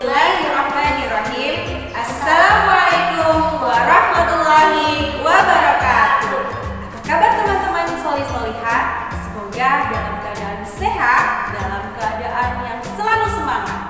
Bismillahirrahmanirrahim. Assalamualaikum warahmatullahi wabarakatuh. Apa kabar teman-teman solih-solihah? Semoga dalam keadaan sehat, dalam keadaan yang selalu semangat.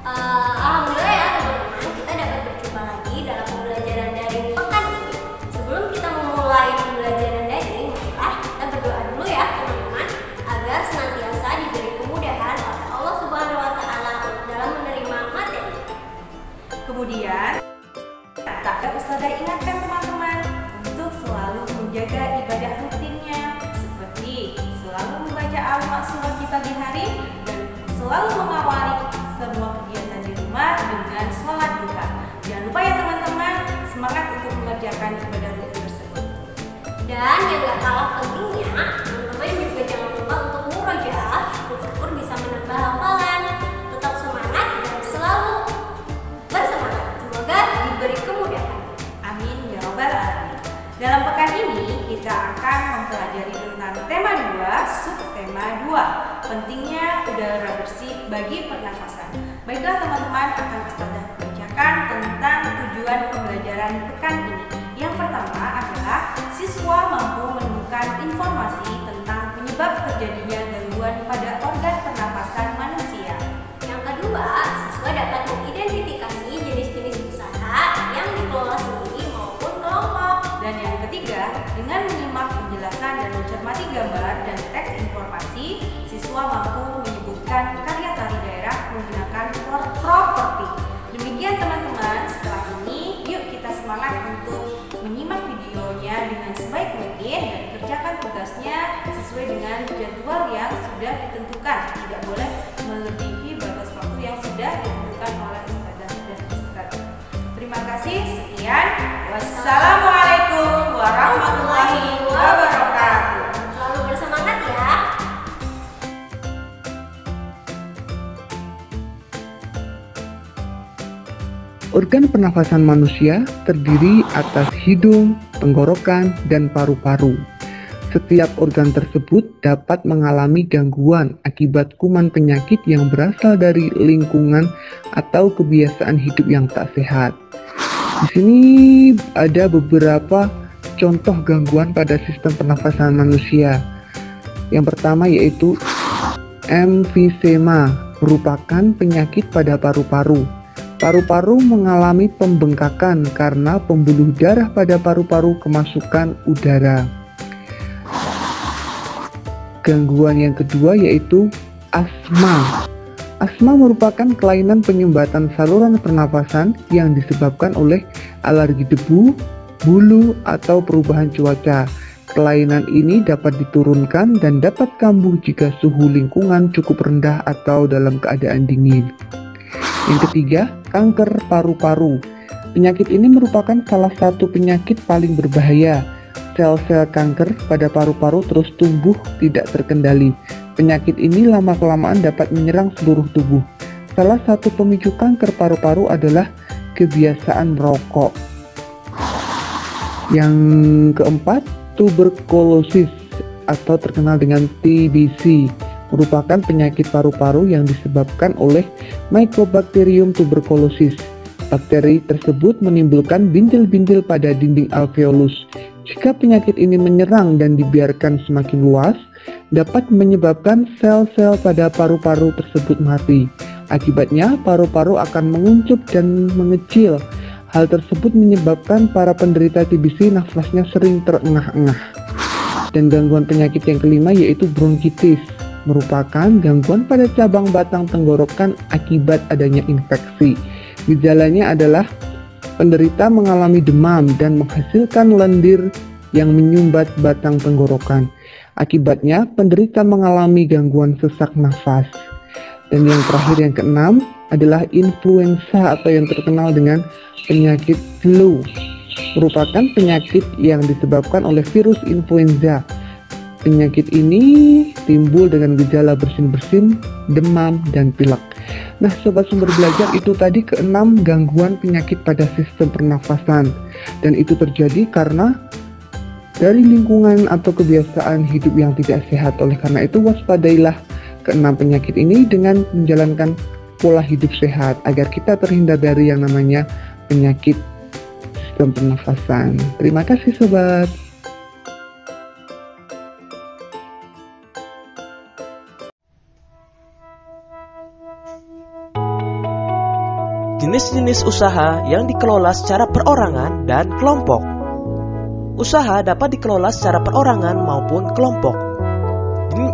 Alhamdulillah ya teman-teman, kita dapat berjumpa lagi dalam pembelajaran daring pekan ini. Sebelum kita memulai pembelajaran daring, marilah kita berdoa dulu ya teman-teman, agar senantiasa diberi kemudahan oleh Allah Subhanahu wa Ta'ala dalam menerima materi. Kemudian, kakak Ustazah ingatkan teman-teman untuk selalu menjaga ibadah rutinnya, seperti selalu membaca al-maksurat di pagi hari dan selalu mengawali semua kegiatan di rumah dengan sholat duha. Jangan lupa ya teman-teman, semangat untuk mengerjakan ibadah rutin tersebut. Dan yang gak kalah pentingnya, teman-teman juga jangan lupa untuk murojaah, syukur bisa menambah hafalan. Tetap semangat dan selalu bersemangat. Semoga diberi kemudahan. Amin ya robbal alamin. Dalam pekan ini kita akan mempelajari tentang tema 2, subtema 2, pentingnya udara bersih bagi pernafasan. Baiklah teman-teman, akan Ustazah bacakan tentang tujuan pembelajaran pekan ini. Yang pertama adalah siswa mampu menemukan informasi tentang penyebab terjadinya gangguan pada organ pernafasan manusia. Yang kedua, siswa dapat mengidentifikasi jenis-jenis usaha yang dikelola sendiri maupun kelompok. Dan yang ketiga, dengan menyimak penjelasan dan mencermati gambar dan teks informasi, siswa mampu menyebutkan karya tari daerah menggunakan properti. Demikian teman-teman, setelah ini yuk kita semangat untuk menyimak videonya dengan sebaik mungkin dan kerjakan tugasnya sesuai dengan jadwal yang sudah ditentukan. Tidak boleh melebihi batas waktu yang sudah ditentukan oleh Ustazah dan Ustaz. Terima kasih, sekian. Wassalamualaikum warahmatullahi wabarakatuh. Selalu bersemangat ya. Organ pernafasan manusia terdiri atas hidung, tenggorokan, dan paru-paru. Setiap organ tersebut dapat mengalami gangguan akibat kuman penyakit yang berasal dari lingkungan atau kebiasaan hidup yang tak sehat. Di sini ada beberapa contoh gangguan pada sistem pernafasan manusia. Yang pertama yaitu emfisema, merupakan penyakit pada paru-paru. Paru-paru mengalami pembengkakan karena pembuluh darah pada paru-paru kemasukan udara. Gangguan yang kedua yaitu asma. Asma merupakan kelainan penyumbatan saluran pernafasan yang disebabkan oleh alergi debu, bulu, atau perubahan cuaca. Kelainan ini dapat diturunkan dan dapat kambuh jika suhu lingkungan cukup rendah atau dalam keadaan dingin. Yang ketiga, kanker paru-paru. Penyakit ini merupakan salah satu penyakit paling berbahaya. Sel-sel kanker pada paru-paru terus tumbuh tidak terkendali. Penyakit ini lama-kelamaan dapat menyerang seluruh tubuh. Salah satu pemicu kanker paru-paru adalah kebiasaan merokok. Yang keempat, tuberkulosis atau terkenal dengan TBC. Merupakan penyakit paru-paru yang disebabkan oleh Mycobacterium tuberculosis. Bakteri tersebut menimbulkan bintil-bintil pada dinding alveolus. Jika penyakit ini menyerang dan dibiarkan semakin luas, dapat menyebabkan sel-sel pada paru-paru tersebut mati. Akibatnya, paru-paru akan menguncup dan mengecil. Hal tersebut menyebabkan para penderita TBC nafasnya sering terengah-engah. Dan gangguan penyakit yang kelima yaitu bronkitis. Merupakan gangguan pada cabang batang tenggorokan akibat adanya infeksi. Gejalanya adalah penderita mengalami demam dan menghasilkan lendir yang menyumbat batang tenggorokan. Akibatnya, penderita mengalami gangguan sesak nafas. Dan yang terakhir yang keenam adalah influenza atau yang terkenal dengan penyakit flu. Merupakan penyakit yang disebabkan oleh virus influenza. Penyakit ini timbul dengan gejala bersin-bersin, demam, dan pilek. Nah, sobat sumber belajar, itu tadi keenam gangguan penyakit pada sistem pernafasan. Dan itu terjadi karena dari lingkungan atau kebiasaan hidup yang tidak sehat. Oleh karena itu, waspadailah keenam penyakit ini dengan menjalankan pola hidup sehat agar kita terhindar dari yang namanya penyakit sistem pernafasan. Terima kasih sobat. Jenis-jenis usaha yang dikelola secara perorangan dan kelompok. Usaha dapat dikelola secara perorangan maupun kelompok.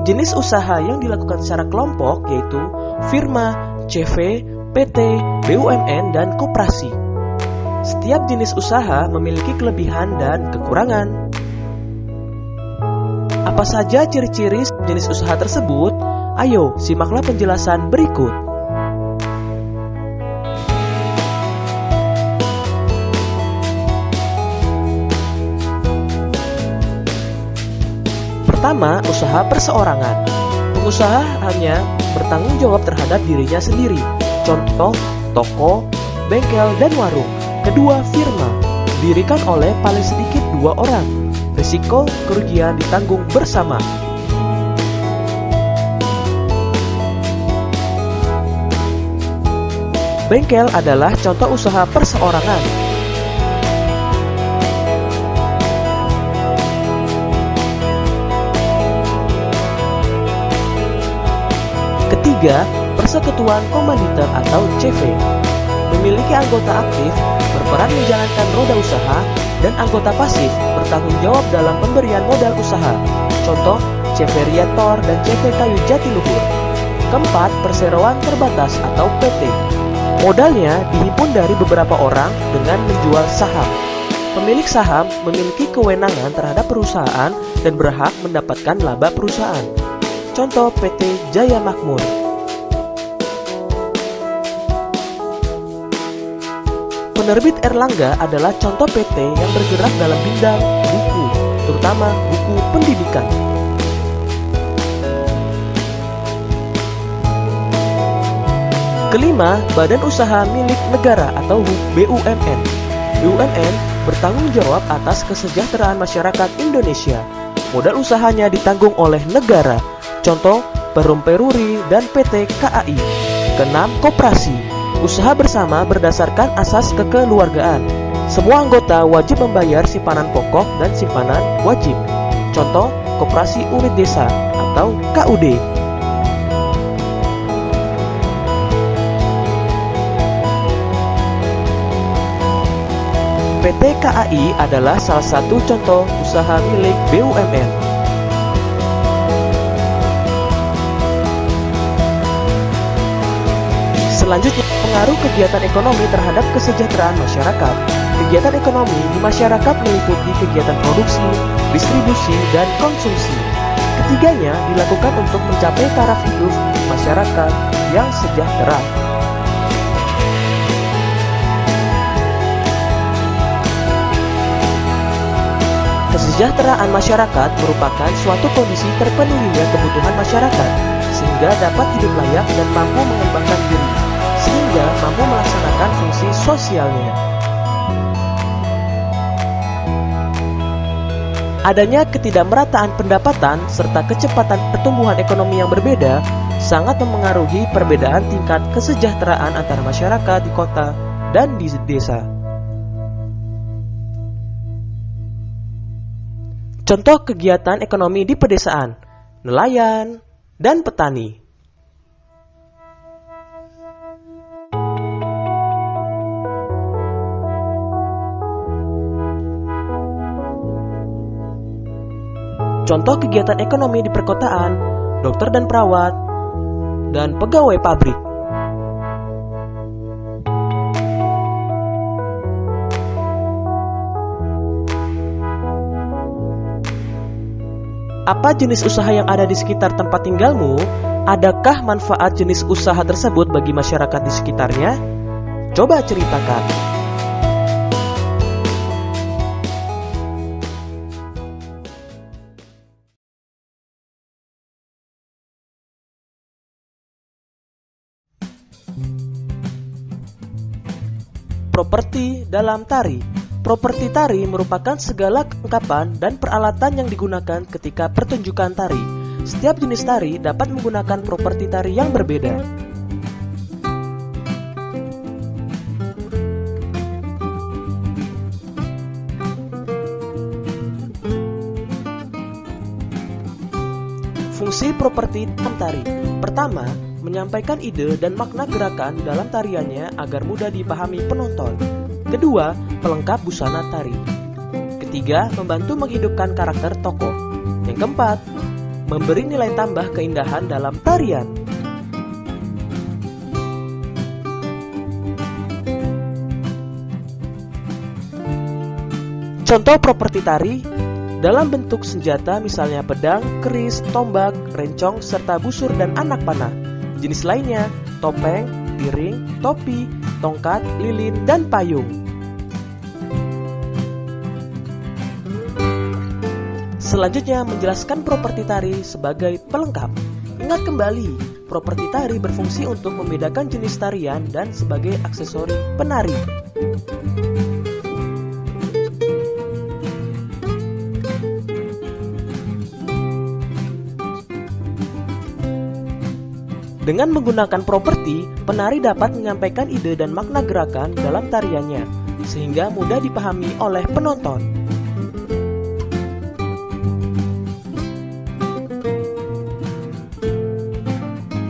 Jenis usaha yang dilakukan secara kelompok yaitu firma, CV, PT, BUMN, dan koperasi. Setiap jenis usaha memiliki kelebihan dan kekurangan. Apa saja ciri-ciri jenis usaha tersebut? Ayo, simaklah penjelasan berikut. Pertama, usaha perseorangan. Pengusaha hanya bertanggung jawab terhadap dirinya sendiri. Contoh, toko, bengkel, dan warung. Kedua, firma. Didirikan oleh paling sedikit 2 orang. Risiko kerugian ditanggung bersama. Bengkel adalah contoh usaha perseorangan. Ketiga, persekutuan komanditer atau CV. Memiliki anggota aktif, berperan menjalankan roda usaha, dan anggota pasif bertanggung jawab dalam pemberian modal usaha. Contoh, CV Riator dan CV Kayu Jatiluhur. Keempat, perseroan terbatas atau PT. Modalnya dihimpun dari beberapa orang dengan menjual saham. Pemilik saham memiliki kewenangan terhadap perusahaan dan berhak mendapatkan laba perusahaan. Contoh, PT Jaya Makmur. Penerbit Erlangga adalah contoh PT yang bergerak dalam bidang buku, terutama buku pendidikan. Kelima, badan usaha milik negara atau BUMN. BUMN bertanggung jawab atas kesejahteraan masyarakat Indonesia. Modal usahanya ditanggung oleh negara. Contoh, Perum Peruri dan PT KAI. Keenam, koperasi. Usaha bersama berdasarkan asas kekeluargaan. Semua anggota wajib membayar simpanan pokok dan simpanan wajib. Contoh, Koperasi Unit Desa atau KUD. PT KAI adalah salah satu contoh usaha milik BUMN. Selanjutnya, pengaruh kegiatan ekonomi terhadap kesejahteraan masyarakat. Kegiatan ekonomi di masyarakat meliputi kegiatan produksi, distribusi, dan konsumsi. Ketiganya dilakukan untuk mencapai taraf hidup masyarakat yang sejahtera. Kesejahteraan masyarakat merupakan suatu kondisi terpenuhinya kebutuhan masyarakat, sehingga dapat hidup layak dan mampu mengembangkan diri, sehingga mampu melaksanakan fungsi sosialnya. Adanya ketidakmerataan pendapatan serta kecepatan pertumbuhan ekonomi yang berbeda sangat memengaruhi perbedaan tingkat kesejahteraan antara masyarakat di kota dan di desa. Contoh kegiatan ekonomi di pedesaan, nelayan, dan petani. Contoh kegiatan ekonomi di perkotaan, dokter dan perawat, dan pegawai pabrik. Apa jenis usaha yang ada di sekitar tempat tinggalmu? Adakah manfaat jenis usaha tersebut bagi masyarakat di sekitarnya? Coba ceritakan. Properti dalam tari. Properti tari merupakan segala kelengkapan dan peralatan yang digunakan ketika pertunjukan tari. Setiap jenis tari dapat menggunakan properti tari yang berbeda. Fungsi properti dalam tari. Pertama, menyampaikan ide dan makna gerakan dalam tariannya agar mudah dipahami penonton. Kedua, pelengkap busana tari. Ketiga, membantu menghidupkan karakter tokoh. Yang keempat, memberi nilai tambah keindahan dalam tarian. Contoh properti tari dalam bentuk senjata misalnya pedang, keris, tombak, rencong, serta busur dan anak panah. Jenis lainnya, topeng, piring, topi, tongkat, lilin, dan payung. Selanjutnya menjelaskan properti tari sebagai pelengkap. Ingat kembali, properti tari berfungsi untuk membedakan jenis tarian dan sebagai aksesori penari. Dengan menggunakan properti, penari dapat menyampaikan ide dan makna gerakan dalam tariannya, sehingga mudah dipahami oleh penonton.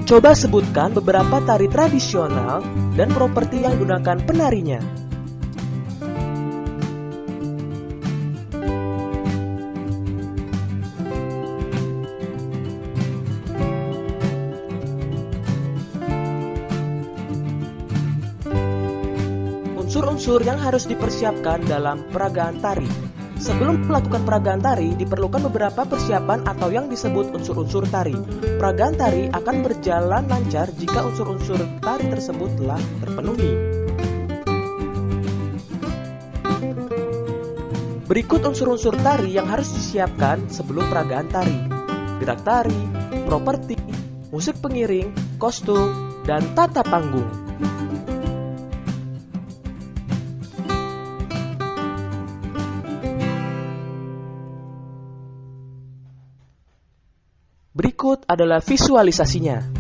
Coba sebutkan beberapa tari tradisional dan properti yang digunakan penarinya. Unsur-unsur yang harus dipersiapkan dalam peragaan tari. Sebelum melakukan peragaan tari, diperlukan beberapa persiapan atau yang disebut unsur-unsur tari. Peragaan tari akan berjalan lancar jika unsur-unsur tari tersebut telah terpenuhi. Berikut unsur-unsur tari yang harus disiapkan sebelum peragaan tari. Gerak tari, properti, musik pengiring, kostum, dan tata panggung. Berikut adalah visualisasinya.